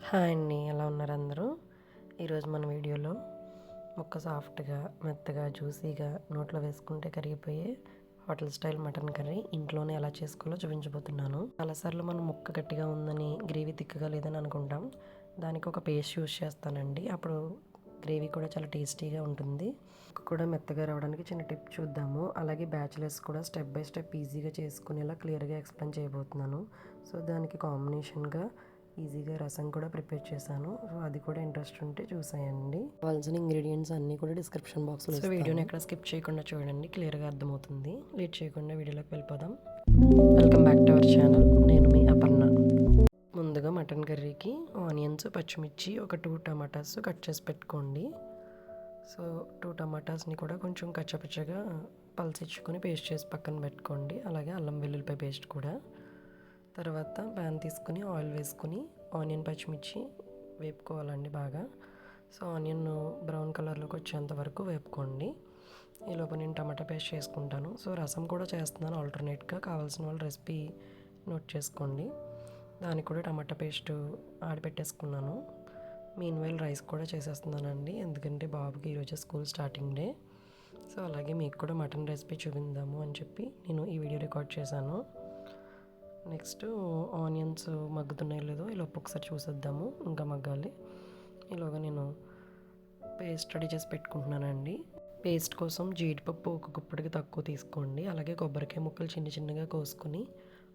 Hi అండి, ఎలా ఉన్నారు అందరూ? ఈరోజు మన వీడియోలో ముక్క సాఫ్ట్గా మెత్తగా జ్యూసీగా నోట్లో వేసుకుంటే కరిగిపోయే హోటల్ స్టైల్ మటన్ కర్రీ ఇంట్లోనే ఎలా చేసుకోవాలో చూపించబోతున్నాను. చాలాసార్లు మనం ముక్క గట్టిగా ఉందని, గ్రేవీ తిక్కగా లేదని అనుకుంటాం. దానికి ఒక పేస్ట్ యూస్ చేస్తానండి. అప్పుడు గ్రేవీ కూడా చాలా టేస్టీగా ఉంటుంది. ముక్క కూడా మెత్తగా రావడానికి చిన్న టిప్ చూద్దాము. అలాగే బ్యాచిలర్స్ కూడా స్టెప్ బై స్టెప్ ఈజీగా చేసుకునేలా క్లియర్గా ఎక్స్ప్లెయిన్ చేయబోతున్నాను. సో దానికి కాంబినేషన్గా ఈజీగా రసం కూడా ప్రిపేర్ చేశాను. సో అది కూడా ఇంట్రెస్ట్ ఉంటే చూసేయండి. కావాల్సిన ఇంగ్రీడియంట్స్ అన్నీ కూడా డిస్క్రిప్షన్ బాక్స్లో ఇస్తాను. వీడియోని ఎక్కడ స్కిప్ చేయకుండా చూడండి, క్లియర్గా అర్థమవుతుంది. లేట్ చేయకుండా వీడియోలోకి వెళ్ళిపోదాం. Welcome back to our channel. నేను మీ అపర్ణ. ముందుగా మటన్ కర్రీకి ఆనియన్స్, పచ్చిమిర్చి, ఒక 2 టమాటాస్ కట్ చేసి పెట్టుకోండి. సో 2 టమాటాస్ని కూడా కొంచెం కచ్చపచ్చగా పల్సిచ్చుకొని పేస్ట్ చేసి పక్కన పెట్టుకోండి. అలాగే అల్లం వెల్లుల్లిపాయ పేస్ట్ కూడా. తర్వాత ప్యాన్ తీసుకుని ఆయిల్ వేసుకుని ఆనియన్, పచ్చిమిర్చి వేపుకోవాలండి బాగా. సో ఆనియన్ బ్రౌన్ కలర్లోకి వచ్చేంత వరకు వేపుకోండి. ఈలోపు నేను టమాటా పేస్ట్ చేసుకుంటాను. సో రసం కూడా చేస్తున్నాను ఆల్టర్నేట్గా. కావాల్సిన వాళ్ళు రెసిపీ నోట్ చేసుకోండి. దానికి కూడా టమాటా పేస్ట్ ఆడిపెట్టేసుకున్నాను. మీన్వైల్ రైస్ కూడా చేసేస్తున్నానండి, ఎందుకంటే బాబుకి ఈరోజు స్కూల్ స్టార్టింగ్ డే. సో అలాగే మీకు కూడా మటన్ రెసిపీ చూపిందాము అని చెప్పి నేను ఈ వీడియో రికార్డ్ చేశాను. నెక్స్ట్ ఆనియన్స్ మగ్గుతున్నాయో లేదో ఈలోపు ఒకసారి చూసేద్దాము. ఇంకా మగ్గాలి. ఈలోగా నేను పేస్ట్ రెడీ చేసి పెట్టుకుంటున్నానండి. పేస్ట్ కోసం జీడిపప్పు ఒక గుప్పడికి తక్కువ తీసుకోండి. అలాగే కొబ్బరికాయ ముక్కలు చిన్నగా కోసుకొని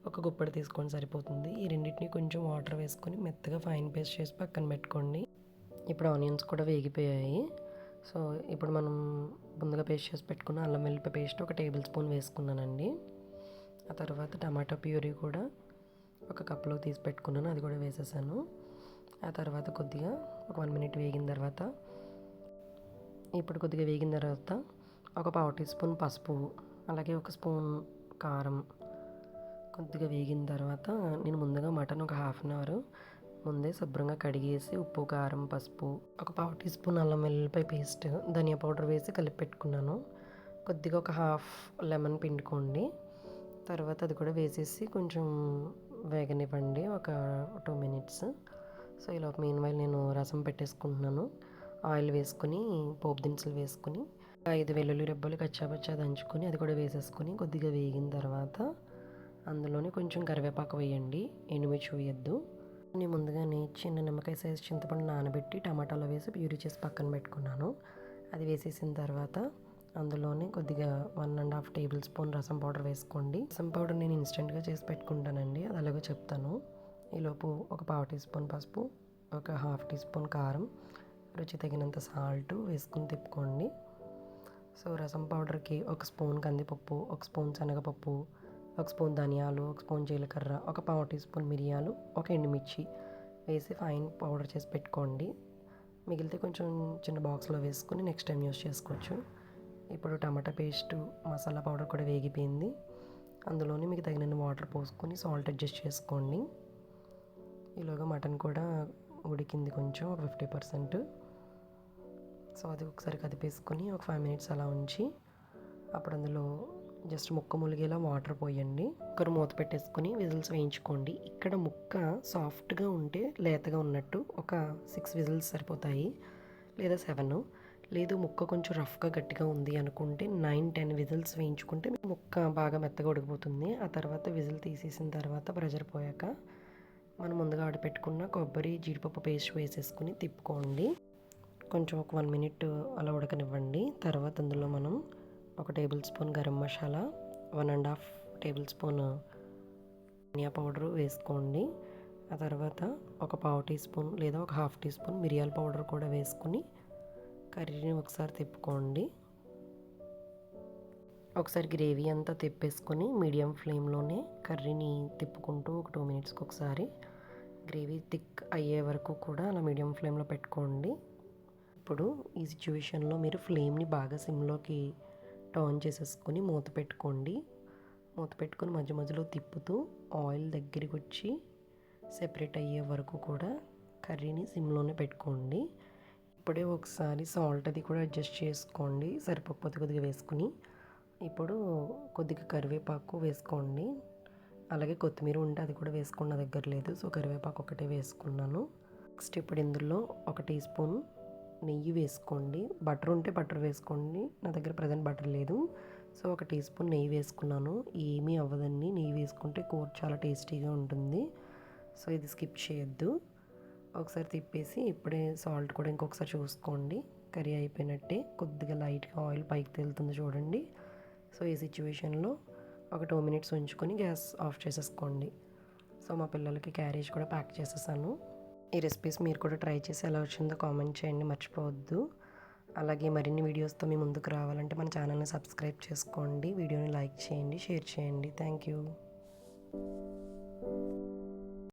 ఒక గుప్పడి తీసుకోండి, సరిపోతుంది. ఈ రెండింటిని కొంచెం వాటర్ వేసుకొని మెత్తగా ఫైన్ పేస్ట్ చేసి పక్కన పెట్టుకోండి. ఇప్పుడు ఆనియన్స్ కూడా వేగిపోయాయి. సో ఇప్పుడు మనం ముందుగా పేస్ట్ చేసి పెట్టుకున్న అల్లం వెల్లుల్లిపాయ పేస్ట్ ఒక టేబుల్ స్పూన్ వేసుకున్నానండి. ఆ తర్వాత టమాటా ప్యూరీ కూడా ఒక కప్లో తీసి పెట్టుకున్నాను, అది కూడా వేసేసాను. ఆ తర్వాత కొద్దిగా ఒక 1 మినిట్ వేగిన తర్వాత ఒక 1/4 టీ స్పూన్ పసుపు, అలాగే 1 స్పూన్ కారం. కొద్దిగా వేగిన తర్వాత నేను ముందుగా మటన్ ఒక 1/2 అవర్ ముందే శుభ్రంగా కడిగేసి ఉప్పు, కారం, పసుపు, ఒక 1/4 టీ స్పూన్ అల్లం వెల్లుల్లిపాయ పేస్ట్, ధనియా పౌడర్ వేసి కలిపి పెట్టుకున్నాను. కొద్దిగా ఒక హాఫ్ లెమన్ పిండుకోండి. తర్వాత అది కూడా వేసేసి కొంచెం వేగనివ్వండి, ఒక 2 మినిట్స్. సో ఇలా మీన్వైల్ నేను రసం పెట్టేసుకుంటున్నాను. ఆయిల్ వేసుకుని పోపు దినుసులు వేసుకుని 5 వెల్లుల్లి రెబ్బలు కచ్చాపచ్చా దంచుకొని అది కూడా వేసేసుకుని కొద్దిగా వేగిన తర్వాత అందులోనే కొంచెం కరివేపాకు వేయండి, ఎండుమిర్చి వేయద్దు. నేను ముందుగానే చిన్న నిమ్మకాయ సైజు చింతపండు నానబెట్టి టమాటాలో వేసి ప్యూరీ చేసి పక్కన పెట్టుకున్నాను. అది వేసేసిన తర్వాత అందులోనే కొద్దిగా 1.5 టేబుల్ స్పూన్ రసం పౌడర్ వేసుకోండి. రసం పౌడర్ నేను ఇన్స్టెంట్గా చేసి పెట్టుకుంటానండి, అది అలాగే చెప్తాను. ఈలోపు ఒక 1/4 టీ స్పూన్ పసుపు, ఒక 1/2 టీ స్పూన్ కారం, రుచి తగినంత సాల్ట్ వేసుకుని తిప్పుకోండి. సో రసం పౌడర్కి 1 స్పూన్ కందిపప్పు, 1 స్పూన్ శనగపప్పు, 1 స్పూన్ ధనియాలు, 1 స్పూన్ జీలకర్ర, ఒక 1/4 టీ స్పూన్ మిరియాలు, ఒక ఎండుమిర్చి వేసి ఫైన్ పౌడర్ చేసి పెట్టుకోండి. మిగిలితే కొంచెం చిన్న బాక్స్లో వేసుకుని నెక్స్ట్ టైం యూస్ చేసుకోవచ్చు. ఇప్పుడు టమాటా పేస్టు, మసాలా పౌడర్ కూడా వేగిపోయింది. అందులోనే మీకు తగినన్ని వాటర్ పోసుకొని సాల్ట్ అడ్జస్ట్ చేసుకోండి. ఈలోగా మటన్ కూడా ఉడికింది కొంచెం, ఒక 50%. సో అది ఒకసారి కదిపేసుకొని ఒక 5 మినిట్స్ అలా ఉంచి అప్పుడు అందులో జస్ట్ ముక్క ములిగేలా వాటర్ పోయండి. కుక్కర్ మూత పెట్టేసుకొని విజిల్స్ వేయించుకోండి. ఇక్కడ ముక్క సాఫ్ట్గా ఉంటే లేతగా ఉన్నట్టు ఒక 6 విజిల్స్ సరిపోతాయి, లేదా 7. లేదు ముక్క కొంచెం రఫ్గా గట్టిగా ఉంది అనుకుంటే 9-10 విజిల్స్ వేయించుకుంటే ముక్క బాగా మెత్తగా ఉడికిపోతుంది. ఆ తర్వాత విజిల్ తీసేసిన తర్వాత ప్రెషర్ పోయాక మనం ముందుగా ఆడపెట్టుకున్న కొబ్బరి, జీడిపప్పు పేస్ట్ వేసేసుకుని తిప్పుకోండి. కొంచెం ఒక 1 మినిట్ అలా ఉడకనివ్వండి. తర్వాత అందులో మనం ఒక tablespoon garam masala, 1.5 tablespoon dhania powder వేసుకోండి. ఆ తర్వాత ఒక 1/4 టీ స్పూన్ లేదా ఒక 1/2 టీ స్పూన్ మిరియాల పౌడర్ కూడా వేసుకుని కర్రీని ఒకసారి తిప్పుకోండి. ఒకసారి గ్రేవీ అంతా తిప్పేసుకొని మీడియం ఫ్లేమ్లోనే కర్రీని తిప్పుకుంటూ ఒక 2 మినిట్స్కి ఒకసారి గ్రేవీ థిక్ అయ్యే వరకు కూడా అలా మీడియం ఫ్లేమ్లో పెట్టుకోండి. ఇప్పుడు ఈ సిచ్యువేషన్లో మీరు ఫ్లేమ్ని బాగా సిమ్లోకి టర్న్ చేసేసుకొని మూత పెట్టుకోండి. మూత పెట్టుకొని మధ్య మధ్యలో తిప్పుతూ ఆయిల్ దగ్గరికి వచ్చి సెపరేట్ అయ్యే వరకు కూడా కర్రీని సిమ్లోనే పెట్టుకోండి. ఇప్పుడే ఒకసారి సాల్ట్ అది కూడా అడ్జస్ట్ చేసుకోండి, సరిపోతే కొద్దిగా వేసుకుని. ఇప్పుడు కొద్దిగా కరివేపాకు వేసుకోండి, అలాగే కొత్తిమీర ఉంటే అది కూడా వేసుకోండి. నా దగ్గర లేదు, సో కరివేపాకు ఒకటే వేసుకున్నాను. నెక్స్ట్ ఇప్పుడు ఇందులో ఒక టీ స్పూన్ నెయ్యి వేసుకోండి. బటర్ ఉంటే బటర్ వేసుకోండి. నా దగ్గర ప్రజెంట్ బటర్ లేదు, సో ఒక టీ స్పూన్ నెయ్యి వేసుకున్నాను. ఏమీ అవ్వదండి, నెయ్యి వేసుకుంటే కూర చాలా టేస్టీగా ఉంటుంది. సో ఇది స్కిప్ చేయొద్దు. ఒకసారి తిప్పేసి ఇప్పుడే సాల్ట్ కూడా ఇంకొకసారి చూసుకోండి. కర్రీ అయిపోయినట్టే, కొద్దిగా లైట్గా ఆయిల్ పైకి తేలుతుంది చూడండి. సో ఈ సిచ్యువేషన్లో ఒక 2 మినిట్స్ ఉంచుకొని గ్యాస్ ఆఫ్ చేసేసుకోండి. సో మా పిల్లలకి క్యారేజ్ కూడా ప్యాక్ చేసేసాను. ఈ రెసిపీస్ మీరు కూడా ట్రై చేసి ఎలా వచ్చిందో కామెంట్ చేయండి, మర్చిపోవద్దు. అలాగే మరిన్ని వీడియోస్తో మీ ముందుకు రావాలంటే మన ఛానల్ని సబ్స్క్రైబ్ చేసుకోండి, వీడియోని లైక్ చేయండి, షేర్ చేయండి. Thank you.